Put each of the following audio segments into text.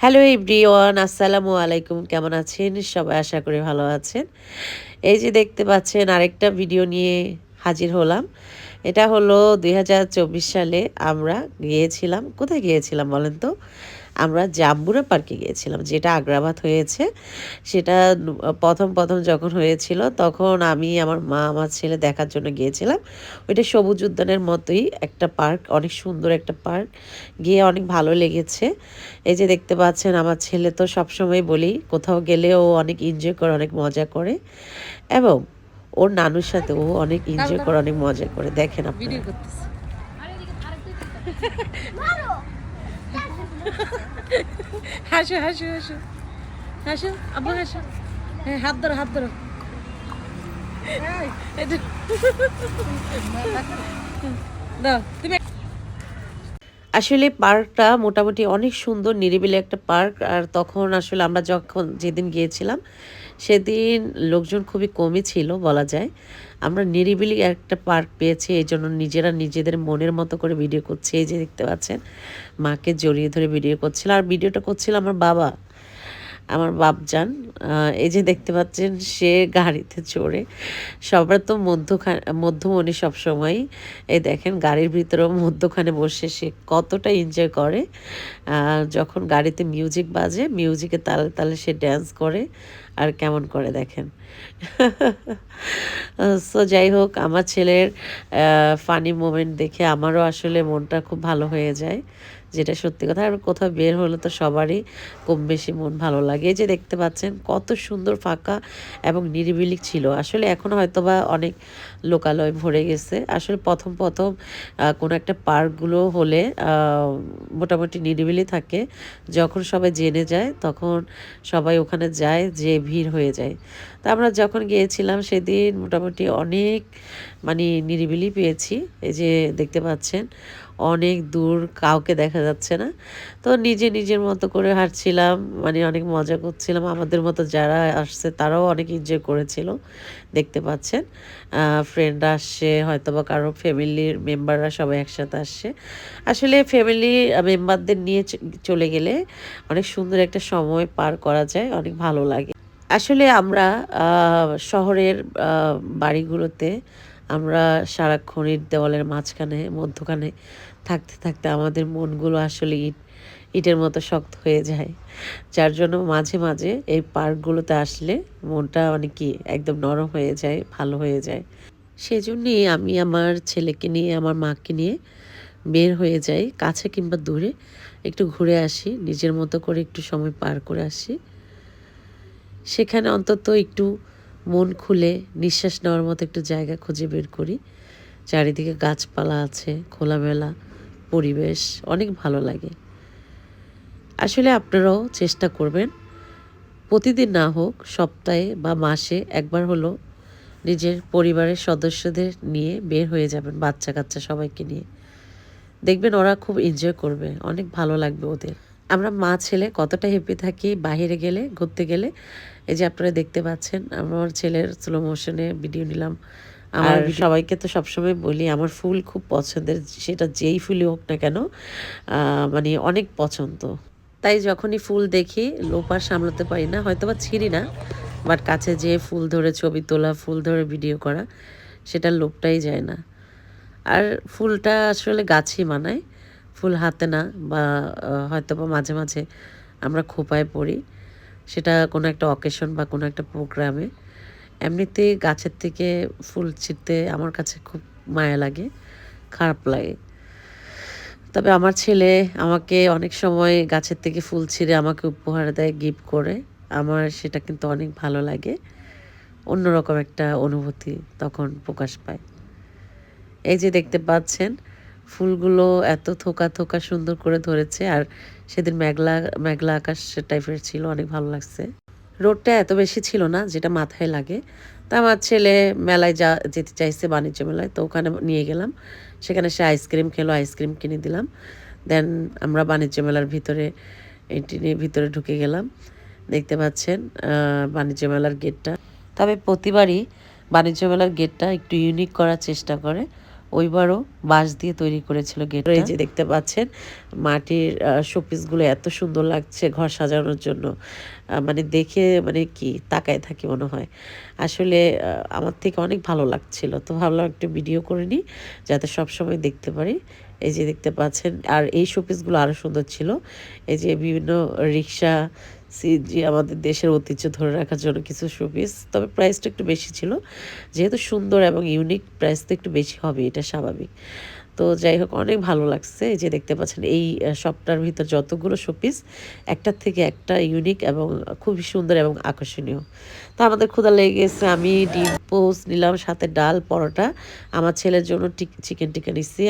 Hello everyone, আসসালামু আলাইকুম। কেমন আছেন সবাই? আশা করি ভালো আছেন। এই যে দেখতে পাচ্ছেন আরেকটা ভিডিও নিয়ে হাজির হলাম। এটা হলো ২০২৪ সালে আমরা গিয়েছিলাম। কোথায় গিয়েছিলাম বলেন তো? আমরা জাম্বুরা পার্কে গিয়েছিলাম, যেটা আগ্রাবাদ হয়েছে। সেটা ১ম যখন হয়েছিল তখন আমি, আমার মা, আমার ছেলে দেখার জন্য গিয়েছিলাম। ওইটা সবুজ উদ্যানের মতোই একটা পার্ক, অনেক সুন্দর একটা পার্ক। গিয়ে অনেক ভালো লেগেছে। এই যে দেখতে পাচ্ছেন আমার ছেলে তো সবসময় বলি কোথাও গেলে ও অনেক এনজয় করে, অনেক মজা করে এবং ওর নানুর সাথে ও অনেক দাঁড়াও এনজয় করে, দাঁড়াও অনেক মজা করে। দেখেন ভিডিও আপনারা। করতেছি। হাসো হাসো হাসো হাসো আব্বু হাসো। হ্যাঁ, হাত ধরো হাত ধরো। এই যে, দাও তুমি। আসলে পার্কটা মোটামুটি অনেক সুন্দর, নিরিবিলি একটা পার্ক। আর তখন আসলে আমরা যখন যেদিন গিয়েছিলাম সেদিন লোকজন খুবই কমই ছিল বলা যায়। আমরা নিরিবিলি একটা পার্ক পেয়েছি, এই জন্য নিজেরা নিজেদের মনের মতো করে ভিডিও করছি। এই যে দেখতে পাচ্ছেন মাকে জড়িয়ে ধরে ভিডিও করছিল, আর ভিডিওটা করছিল আমার বাবা, আমার বাপজান। এই যে দেখতে পাচ্ছেন সে গাড়িতে চড়ে, সবার তো মধ্যমণি সবসময়ই। এই দেখেন গাড়ির ভিতরেও মধ্যখানে বসে সে কতটা এনজয় করে। যখন গাড়িতে মিউজিক বাজে, মিউজিকের তালে তালে সে ড্যান্স করে আর কেমন করে দেখেন। সো যাই হোক, আমার ছেলের ফানি মোমেন্ট দেখে আমারও আসলে মনটা খুব ভালো হয়ে যায়, যেটা সত্যি কথা। আর কোথাও বের হলে তো সবারই কম বেশি মন ভালো লাগে। এই যে দেখতে পাচ্ছেন কত সুন্দর ফাঁকা এবং নিরিবিলি ছিল। আসলে এখন হয়তোবা অনেক লোকালয় ভরে গেছে। আসলে প্রথম কোনো একটা পার্কগুলো হলে মোটামুটি নিরিবিলি থাকে। যখন সবাই জেনে যায় তখন সবাই ওখানে যায়, যে ভিড় হয়ে যায়। তা আমরা যখন গিয়েছিলাম সেদিন মোটামুটি অনেক মানে নিরিবিলি পেয়েছি। এই যে দেখতে পাচ্ছেন অনেক দূর কাউকে দেখা যাচ্ছে না। তো নিজের মতো করে হাঁটছিলাম, মানে অনেক মজা করছিলাম। আমাদের মতো যারা আসছে তারাও অনেক এনজয় করেছিল, দেখতে পাচ্ছেন। ফ্রেন্ডরা আসছে, হয়তোবা কারো ফ্যামিলির মেম্বাররা সবাই একসাথে আসছে। আসলে ফ্যামিলি মেম্বারদের নিয়ে চলে গেলে অনেক সুন্দর একটা সময় পার করা যায়, অনেক ভালো লাগে। আসলে আমরা শহরের বাড়িগুলোতে আমরা সারাক্ষণ ইট দেওয়ালের মাঝখানে মধ্যখানে থাকতে থাকতে আমাদের মনগুলো আসলে ইটের মতো শক্ত হয়ে যায়। যার জন্য মাঝে মাঝে এই পার্কগুলোতে আসলে মনটা মানে কি একদম নরম হয়ে যায়, ভালো হয়ে যায়। সেজন্যই আমি আমার ছেলেকে নিয়ে, আমার মাকে নিয়ে বের হয়ে যাই, কাছে কিংবা দূরে একটু ঘুরে আসি, নিজের মতো করে একটু সময় পার করে আসি। সেখানে অন্তত একটু মন খুলে নিঃশ্বাস নেওয়ার মতো একটু জায়গা খুঁজে বের করি। চারিদিকে গাছপালা আছে, খোলামেলা পরিবেশ, অনেক ভালো লাগে। আসলে আপনারাও চেষ্টা করবেন, প্রতিদিন না হোক সপ্তাহে বা মাসে একবার হলো নিজের পরিবারের সদস্যদের নিয়ে বের হয়ে যাবেন, বাচ্চা কাচ্চা সবাইকে নিয়ে। দেখবেন ওরা খুব এনজয় করবে, অনেক ভালো লাগবে ওদের। আমরা মা ছেলে কতটা হ্যাপি থাকি বাইরে গেলে, ঘুরতে গেলে। এই যে আপনারা দেখতে পাচ্ছেন আমার ছেলের স্লো মোশনে ভিডিও নিলাম। আর সবাইকে তো সবসময় বলি আমার ফুল খুব পছন্দের, সেটা যেই ফুলই হোক না কেন, মানে অনেক পছন্দ। তাই যখনই ফুল দেখি লোভ আর সামলাতে পারি না, হয়তোবা ছিঁড়ি না, বাট কাছে যেয়ে ফুল ধরে ছবি তোলা, ফুল ধরে ভিডিও করা, সেটার লোভটাই যায় না। আর ফুলটা আসলে গাছই মানায়, ফুল হাতে না। বা হয়তোবা মাঝে মাঝে আমরা খোঁপায় পড়ি, সেটা কোনো একটা অকেশন বা কোনো একটা প্রোগ্রামে। এমনিতে গাছের থেকে ফুল ছিঁড়তে আমার কাছে খুব মায়া লাগে, খারাপ লাগে। তবে আমার ছেলে আমাকে অনেক সময় গাছের থেকে ফুল ছিঁড়ে আমাকে উপহার দেয়, গিফট করে। আমার সেটা কিন্তু অনেক ভালো লাগে, অন্যরকম একটা অনুভূতি তখন প্রকাশ পায়। এই যে দেখতে পাচ্ছেন ফুলগুলো এত থোকা থোকা সুন্দর করে ধরেছে। আর সেদিন মেঘলা মেঘলা আকাশ টাইপের ছিল, অনেক ভালো লাগছে। রোদটা এত বেশি ছিল না যেটা মাথায় লাগে। তা আমার ছেলে মেলায় যেতে চাইছে, বাণিজ্য মেলায়, তো ওখানে নিয়ে গেলাম। সেখানে সে আইসক্রিম খেলো, আইসক্রিম কিনে দিলাম। দেন আমরা বাণিজ্য মেলার ভিতরে এন্ট্রি নিয়ে ভিতরে ঢুকে গেলাম। দেখতে পাচ্ছেন বাণিজ্য মেলার গেটটা। তবে প্রতিবারই বাণিজ্য মেলার গেটটা একটু ইউনিক করার চেষ্টা করে। ওইবারও বাঁশ দিয়ে তৈরি করেছিল গেট। এই যে দেখতে পাচ্ছেন মাটির শোপিসগুলো এত সুন্দর লাগছে ঘর সাজানোর জন্য, মানে দেখে মানে কি তাকায় থাকি মনে হয়। আসলে আমার থেকে অনেক ভালো লাগছিল, তো ভাবলাম একটু ভিডিও করে নিই যাতে সবসময় দেখতে পারি। এই যে দেখতে পাচ্ছেন, আর এই শোপিসগুলো আরও সুন্দর ছিল। এই যে বিভিন্ন রিক্সা, সিএনজি, আমাদের দেশের ঐতিহ্য ধরে রাখার জন্য কিছু শোপিস, তবে প্রাইসটা একটু বেশি ছিল। যেহেতু সুন্দর এবং ইউনিক, প্রাইস তো একটু বেশি হবে, এটা স্বাভাবিক। তো যাই হোক অনেক ভালো লাগছে। এই যে দেখতে পাচ্ছেন এই শপটার ভিতর যতগুলো শোপিস, একটার থেকে একটা ইউনিক এবং খুবই সুন্দর এবং আকর্ষণীয়। তো আমাদের ক্ষুধা লেগে গেছে, আমি ডিম পোস্ট নিলাম, সাথে ডাল, পরোটা। আমার ছেলের জন্য চিকেন টিক্কা নিচ্ছি,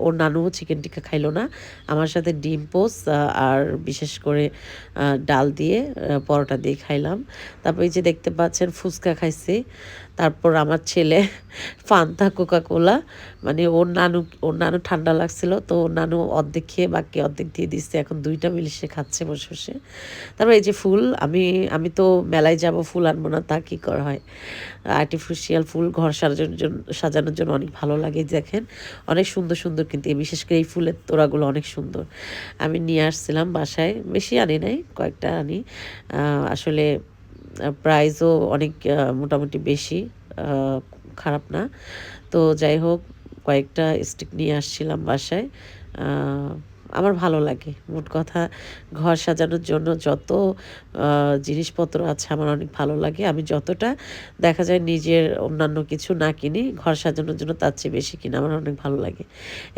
ওর নানুও চিকেন টিক্কা খাইলো না। আমার সাথে ডিম পোস্ট আর বিশেষ করে ডাল দিয়ে পরোটা দিয়ে খাইলাম। তারপর এই যে দেখতে পাচ্ছেন ফুচকা খাইছি। তারপর আমার ছেলে ফান্তা, কোকা-কোলা, মানে ওর নানু ঠান্ডা লাগছিল, তো ওর নানু অর্ধেক খেয়ে বাকি অর্ধেক দিয়ে দিচ্ছে, এখন দুইটা মিলে সে খাচ্ছে বসে বসে। তারপর এই যে ফুল, আমি তো মেলায় যাব, ফুল আনবো না তা কী করা হয়। আর্টিফিশিয়াল ফুল ঘর সাজানোর জন্য অনেক ভালো লাগে। দেখেন অনেক সুন্দর সুন্দর, কিন্তু বিশেষ করে এই ফুলের তোড়াগুলো অনেক সুন্দর। আমি নিয়ে আসছিলাম বাসায়, বেশি আনি নাই, কয়েকটা আনি। আসলে প্রাইসও অনেক মোটামুটি বেশি, খারাপ না। তো যাই হোক কয়েকটা স্টিক নিয়ে আসছিলাম বাসায়। আমার ভালো লাগে, মোট কথা ঘর সাজানোর জন্য যত জিনিসপত্র আছে আমার অনেক ভালো লাগে। আমি যতটা দেখা যায় নিজের অন্যান্য কিছু না কিনি, ঘর সাজানোর জন্য তার চেয়ে বেশি কিনি, আমার অনেক ভালো লাগে।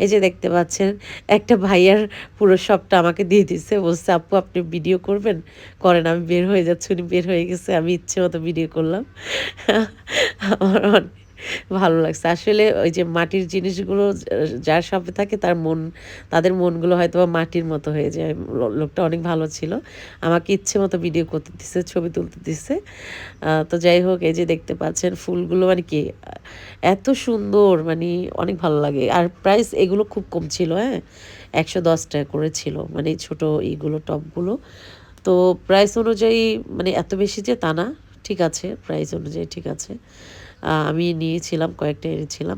এই যে দেখতে পাচ্ছেন একটা ভাইয়ার পুরো সবটা আমাকে দিয়ে দিচ্ছে, বলছে আপু আপনি ভিডিও করবেন, করেন, আমি বের হয়ে যাচ্ছি। উনি বের হয়ে গেছে, আমি ইচ্ছে মতো ভিডিও করলাম। আমার অনেক ভালো লাগছে। আসলে ওই যে মাটির জিনিসগুলো যার শপে থাকে তাদের মনগুলো হয়তোবা মাটির মতো হয়ে যায়। লোকটা অনেক ভালো ছিল। আমাকে ইচ্ছে মতো ভিডিও করতে দিছে, ছবি তুলতে দিছে। তো যাই হোক এই যে দেখতে পাচ্ছেন ফুলগুলো মানে কি এত সুন্দর, মানে অনেক ভালো লাগে। আর প্রাইস এগুলো খুব কম ছিল, হ্যাঁ, ১১০ টাকা করে ছিল, মানে এই ছোটো এইগুলো টবগুলো। তো প্রাইস অনুযায়ী মানে এত বেশি যে তা না, ঠিক আছে, প্রাইস অনুযায়ী ঠিক আছে। আমি নিয়েছিলাম, কয়েকটা এনেছিলাম।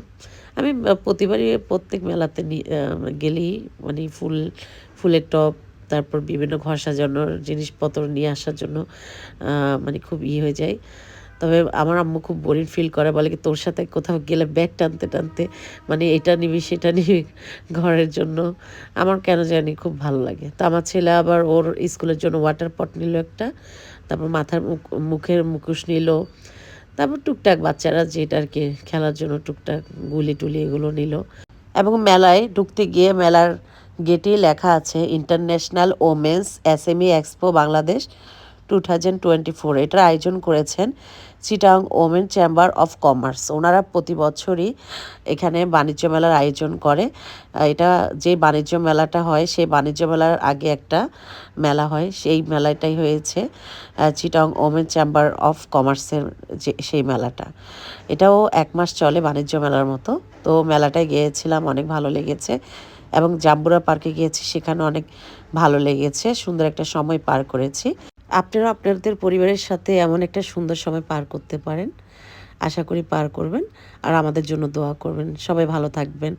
আমি প্রতিবারই প্রত্যেক মেলাতে গেলেই মানে ফুলের টব, তারপর বিভিন্ন ঘর সাজানোর জিনিসপত্র নিয়ে আসার জন্য মানে খুব হয়ে যায়। তবে আমার আম্মু খুব বোরিং ফিল করে, বলে কি তোর সাথে কোথাও গেলে ব্যাগ টানতে টানতে মানে এটা নিবি সেটা নিবি ঘরের জন্য। আমার কেন জানি খুব ভালো লাগে। তো আমার ছেলে আবার ওর স্কুলের জন্য ওয়াটার পট নিল একটা, তারপর মাথার মুখের মুখোশ নিল, তারপর টুকটাক বাচ্চারা যেটা আর কি খেলার জন্য টুকটাক গুলি টুলি এগুলো নিল। এবং মেলায় ঢুকতে গিয়ে মেলার গেটে লেখা আছে international women's SME expo Bangladesh 2024। এটার আয়োজন করেছেন Chittagong women chamber of commerce. ওনারা প্রতি বছরই এখানে বাণিজ্য মেলার আয়োজন করে। এটা যে বাণিজ্য মেলাটা হয় সেই বাণিজ্য মেলার আগে একটা মেলা হয়, সেই মেলাটাই হয়েছে চিটাগং ওমেন চেম্বার অফ কমার্সের যে সেই মেলাটা। এটাও 1 মাস চলে বাণিজ্য মেলার মতো। তো মেলাটায় গিয়েছিলাম, অনেক ভালো লেগেছে। এবং জাম্বুরা পার্কে গিয়েছি, সেখানে অনেক ভালো লেগেছে, সুন্দর একটা সময় পার করেছি। আপনারা আপনাদের পরিবারের সাথে এমন একটা সুন্দর সময় পার করতে পারেন, আশা করি পার করবেন। আর আমাদের জন্য দোয়া করবেন। সবাই ভালো থাকবেন।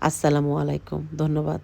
আসসালামু আলাইকুম, ধন্যবাদ।